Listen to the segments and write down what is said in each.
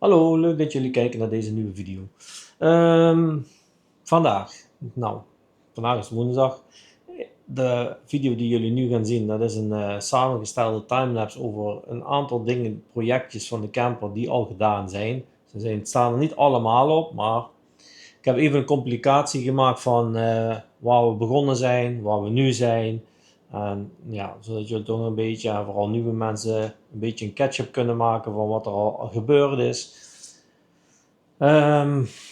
Hallo, leuk dat jullie kijken naar deze nieuwe video. Vandaag, nou, vandaag is woensdag. De video die jullie nu gaan zien, dat is een samengestelde timelapse over een aantal dingen, projectjes van de camper die al gedaan zijn. Ze staan er niet allemaal op, maar ik heb even een compilatie gemaakt van waar we begonnen zijn, waar we nu zijn. En ja, zodat jullie toch een beetje, vooral nieuwe mensen, een beetje een catch-up kunnen maken van wat er al gebeurd is.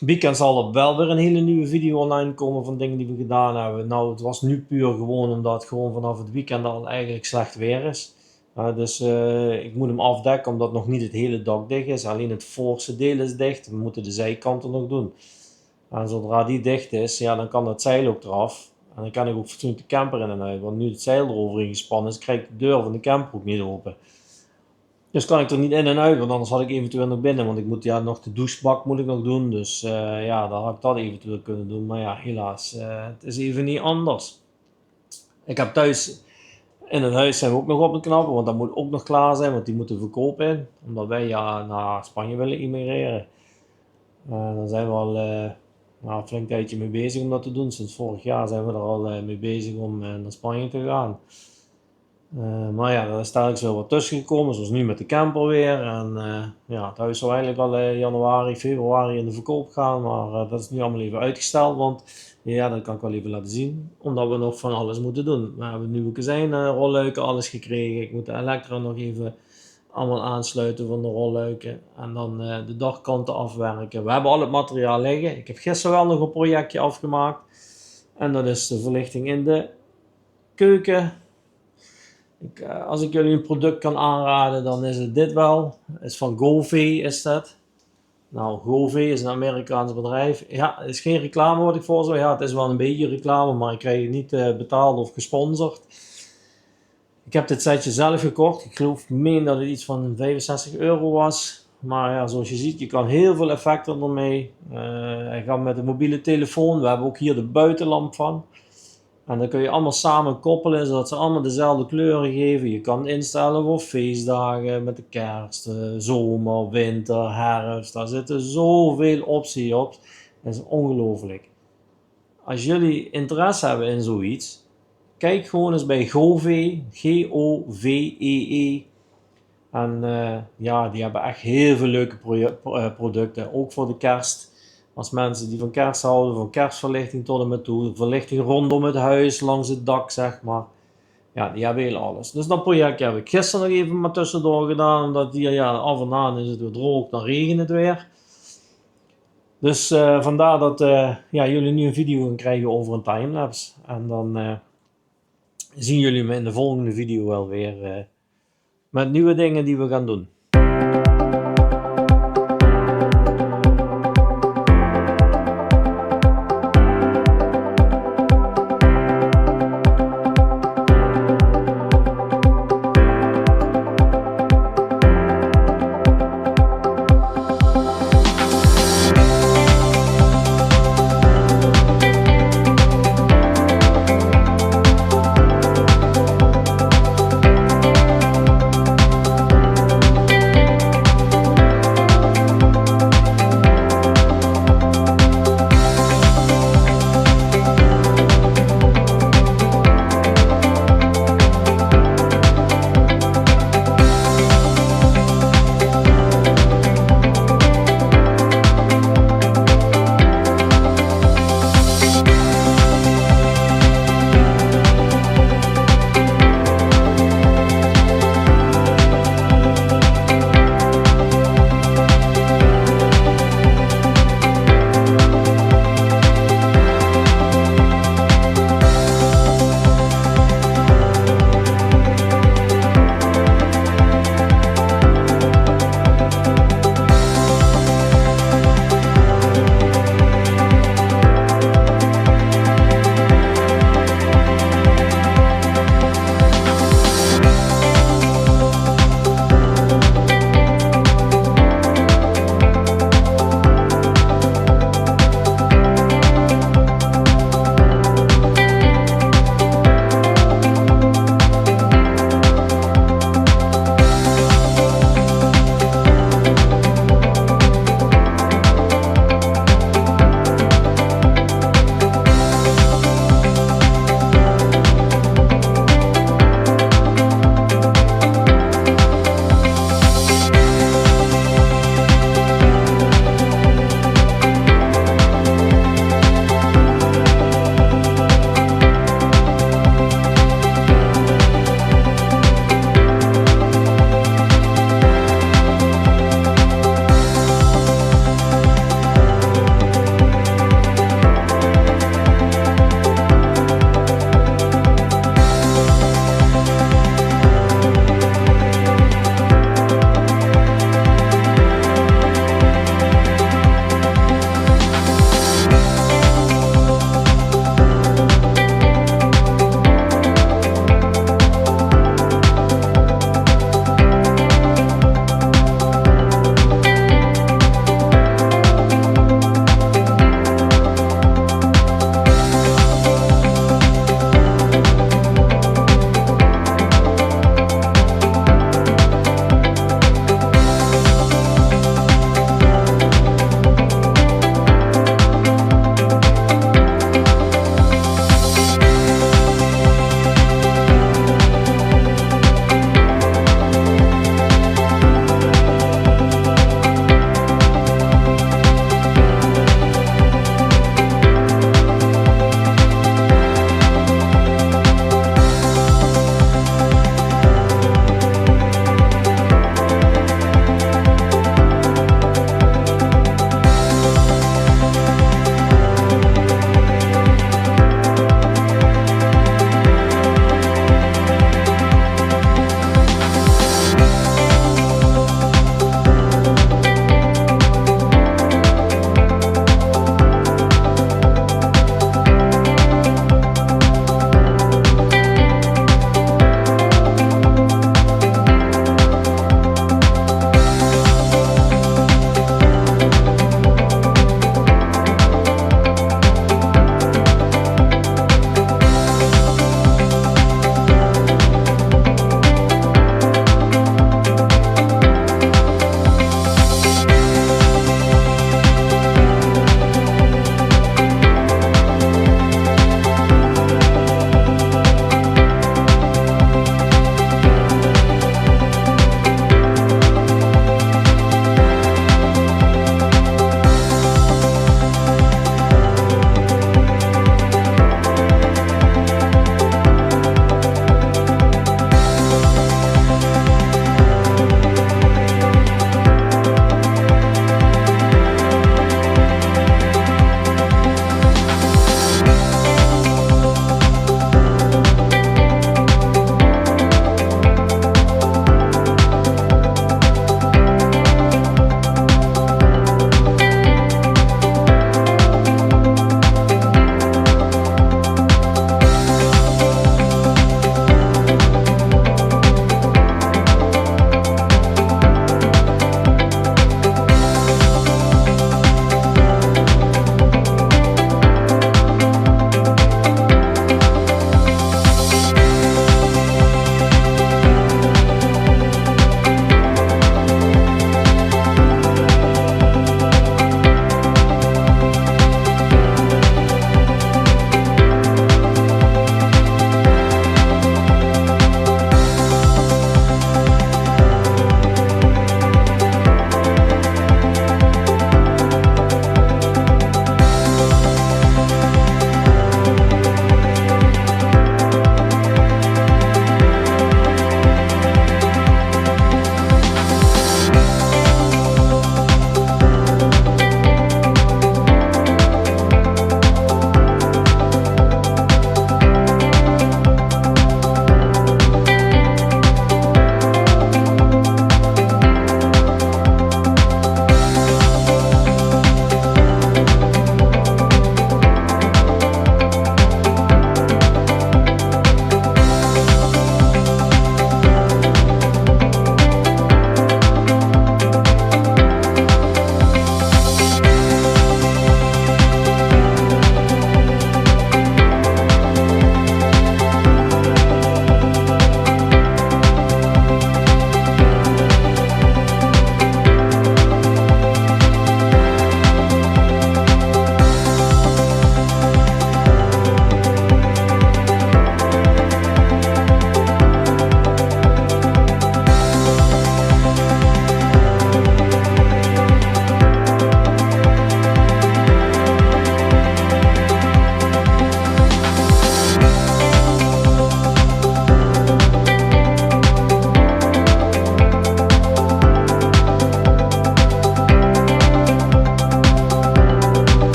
Weekend zal er wel weer een hele nieuwe video online komen van dingen die we gedaan hebben. Nou, het was nu puur gewoon omdat het gewoon vanaf het weekend al eigenlijk slecht weer is. Dus ik moet hem afdekken omdat nog niet het hele dak dicht is. Alleen het voorste deel is dicht. We moeten de zijkanten nog doen. En zodra die dicht is, ja, dan kan het zeil ook eraf. En dan kan ik ook fatsoenlijk de camper in en uit. Want nu het zeil eroverheen gespannen is, krijg ik de deur van de camper ook niet open. Dus kan ik er niet in en uit, want anders had ik eventueel nog binnen. Want ik moet nog de douchebak moet ik nog doen. Dus ja, dan had ik dat eventueel kunnen doen. Maar ja, helaas, het is even niet anders. Ik heb thuis, in het huis zijn we ook nog op het knappen. Want dat moet ook nog klaar zijn, want die moeten verkopen in. Omdat wij ja, naar Spanje willen immigreren. Daar zijn we al een flink tijdje mee bezig om dat te doen. Sinds vorig jaar zijn we er al mee bezig om naar Spanje te gaan. Maar ja, er is telkens wel wat tussen gekomen, zoals nu met de camper weer. En ja, het huis zou eigenlijk al januari, februari in de verkoop gaan, maar dat is nu allemaal even uitgesteld, want ja, dat kan ik wel even laten zien, omdat we nog van alles moeten doen. We hebben nieuwe kozijnen, rolluiken, alles gekregen. Ik moet de elektra nog even allemaal aansluiten van de rolluiken en dan de dakkanten afwerken. We hebben al het materiaal liggen. Ik heb gisteren wel nog een projectje afgemaakt en dat is de verlichting in de keuken. Als ik jullie een product kan aanraden, dan is het dit wel. Het is van Govee is dat. Nou, Govee is een Amerikaans bedrijf. Ja, het is geen reclame wat ik voor zou. Ja, het is wel een beetje reclame, maar ik krijg het niet betaald of gesponsord. Ik heb dit setje zelf gekocht. Ik meen dat het iets van €65 was. Maar ja, zoals je ziet, je kan heel veel effecten ermee. Hij gaat met een mobiele telefoon. We hebben ook hier de buitenlamp van. En dan kun je allemaal samen koppelen, zodat ze allemaal dezelfde kleuren geven. Je kan instellen voor feestdagen, met de kerst, zomer, winter, herfst. Daar zitten zoveel opties op. Dat is ongelooflijk. Als jullie interesse hebben in zoiets, kijk gewoon eens bij Govee, Govee. En ja, die hebben echt heel veel leuke producten, ook voor de kerst. Als mensen die van kerst houden, van kerstverlichting tot en met toe, verlichting rondom het huis, langs het dak zeg maar. Ja, die hebben heel alles. Dus dat project heb ik gisteren nog even maar tussendoor gedaan, omdat hier ja, af en aan is het weer droog, dan regent het weer. Dus vandaar dat ja, jullie nu een video gaan krijgen over een timelapse. En dan zien jullie me in de volgende video wel weer met nieuwe dingen die we gaan doen.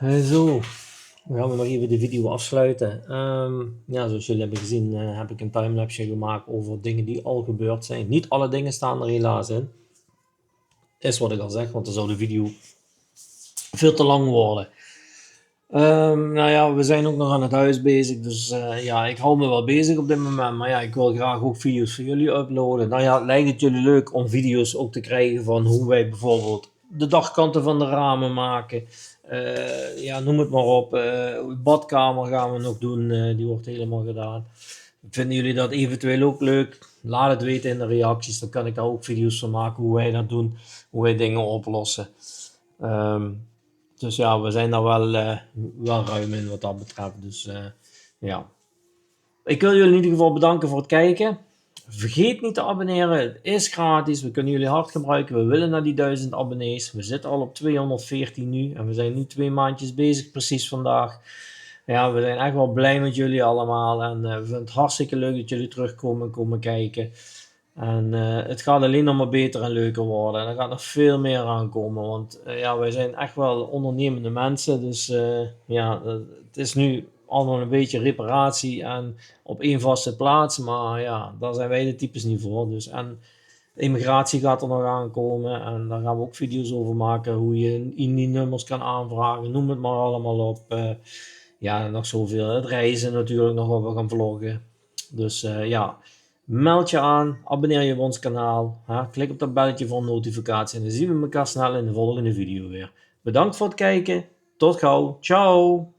Zo, dan gaan we nog even de video afsluiten. Ja, zoals jullie hebben gezien heb ik een timelapse gemaakt over dingen die al gebeurd zijn. Niet alle dingen staan er helaas in. Is wat ik al zeg, want dan zou de video veel te lang worden. Nou ja, we zijn ook nog aan het huis bezig, dus ja, ik hou me wel bezig op dit moment. Maar ja, ik wil graag ook video's voor jullie uploaden. Nou ja, lijkt het jullie leuk om video's ook te krijgen van hoe wij bijvoorbeeld de dachkanten van de ramen maken? Ja, noem het maar op. Badkamer gaan we nog doen, die wordt helemaal gedaan. Vinden jullie dat eventueel ook leuk? Laat het weten in de reacties, dan kan ik daar ook video's van maken hoe wij dat doen, hoe wij dingen oplossen. Dus ja, we zijn daar wel ruim in wat dat betreft. Dus ja. Ik wil jullie in ieder geval bedanken voor het kijken. Vergeet niet te abonneren. Het is gratis. We kunnen jullie hard gebruiken. We willen naar die 1000 abonnees. We zitten al op 214 nu. En we zijn nu 2 maandjes bezig, precies vandaag. Ja, we zijn echt wel blij met jullie allemaal. En we vinden het hartstikke leuk dat jullie terugkomen en komen kijken. En het gaat alleen nog maar beter en leuker worden. En er gaat nog veel meer aankomen. Want ja, wij zijn echt wel ondernemende mensen. Dus ja, het is nu allemaal een beetje reparatie en op één vaste plaats. Maar ja, daar zijn wij de types niet voor. Dus, en immigratie gaat er nog aankomen. En daar gaan we ook video's over maken. Hoe je INI-nummers kan aanvragen. Noem het maar allemaal op. Ja, nog zoveel. Het reizen natuurlijk nog wat we gaan vloggen. Dus ja, meld je aan. Abonneer je op ons kanaal. Klik op dat belletje voor een notificatie. En dan zien we elkaar snel in de volgende video weer. Bedankt voor het kijken. Tot gauw. Ciao.